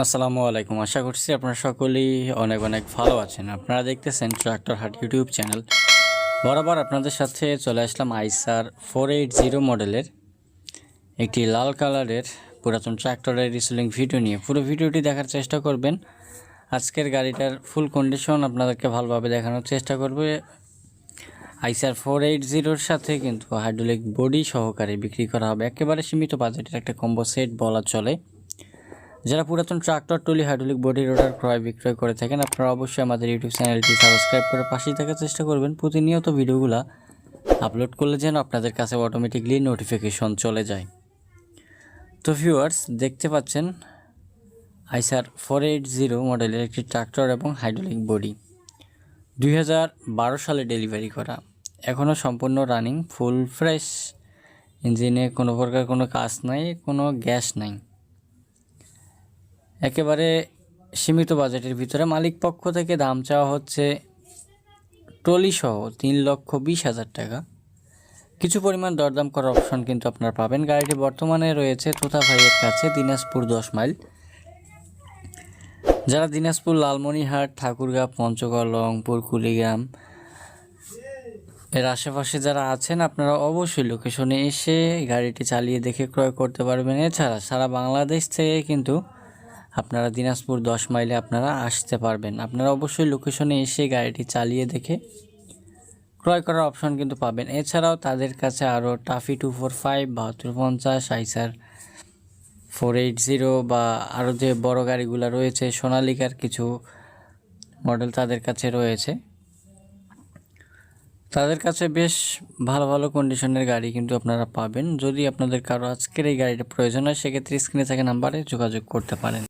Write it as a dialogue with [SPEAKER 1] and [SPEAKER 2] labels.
[SPEAKER 1] আসসালামু আলাইকুম। আশা করছি আপনারা সকলেই অনেক অনেক ভালো আছেন। আপনারা দেখতেছেন ট্রাক্টর হাট ইউটিউব চ্যানেল। বরাবর আপনাদের সাথে চলে আসলাম আইসার 480 মডেলের একটি লাল কালারের পুরাতন ট্রাক্টরের রিসেলিং ভিডিও নিয়ে। পুরো ভিডিওটি দেখার চেষ্টা করবেন। আজকের গাড়িটার ফুল কন্ডিশন আপনাদেরকে ভালোভাবে দেখানোর চেষ্টা করবে। আইসার 480-র সাথে কিন্তু হাইড্রোলিক বডি সহকারে বিক্রি করা হবে। একেবারে সীমিত বাজেটের একটা কম্বো সেট বলা চলে। যারা পুরাতন ট্রাক্টর ট্রলি হাইড্রোলিক বডি রোটার ক্রয় বিক্রয় করে থাকেন, আপনারা অবশ্যই আমাদের ইউটিউব চ্যানেলটি সাবস্ক্রাইব করে পাশেই থাকার চেষ্টা করবেন। প্রতিনিয়ত ভিডিওগুলো আপলোড করলে যেন আপনাদের কাছে অটোমেটিকলি নোটিফিকেশন চলে যায়। তো ভিউয়ার্স, দেখতে পাচ্ছেন আইসার 480 মডেলের একটি ট্রাক্টর এবং হাইড্রোলিক বডি 2012 সালে ডেলিভারি করা, এখনও সম্পূর্ণ রানিং, ফুল ফ্রেশ। ইঞ্জিনে কোনো প্রকার কোনো কাজ নাই, কোনো গ্যাস নাই। একেবারে সীমিত বাজেটের ভিতরে মালিক পক্ষ থেকে দাম চাওয়া হচ্ছে ট্রলি সহ 3,20,000 টাকা। কিছু পরিমাণ দরদাম করার অপশন কিন্তু আপনারা পাবেন। গাড়িটি বর্তমানে রয়েছে তোতা ভাইয়ের কাছে, দিনাজপুর 10 মাইল। যারা দিনাজপুর, লালমনিরহাট, ঠাকুরগাঁ, পঞ্চগড়, রংপুর, কুড়িগ্রাম এর আশেপাশে যারা আছেন, আপনারা অবশ্যই লোকেশনে এসে গাড়িটি চালিয়ে দেখে ক্রয় করতে পারবেন। এছাড়া সারা বাংলাদেশ থেকে কিন্তু আপনারা দিনাজপুর 10 মাইলে আপনারা আসতে পারবেন। আপনারা অবশ্যই লোকেশনে এসে গাড়িটি চালিয়ে দেখে ক্রয় করার অপশন কিন্তু পাবেন। এছাড়াও তাদের কাছে আরও টাফি 245, 7250, আইসার 480 বা আরও যে বড় গাড়িগুলো রয়েছে, সোনালিকার কিছু মডেল তাদের কাছে রয়েছে। তাদের কাছে বেশ ভালো ভালো কন্ডিশনের গাড়ি কিন্তু আপনারা পাবেন। যদি আপনাদের কারো আজকের এই গাড়িটা প্রয়োজন হয়, সেক্ষেত্রে স্ক্রিনে থাকা নাম্বারে যোগাযোগ করতে পারেন।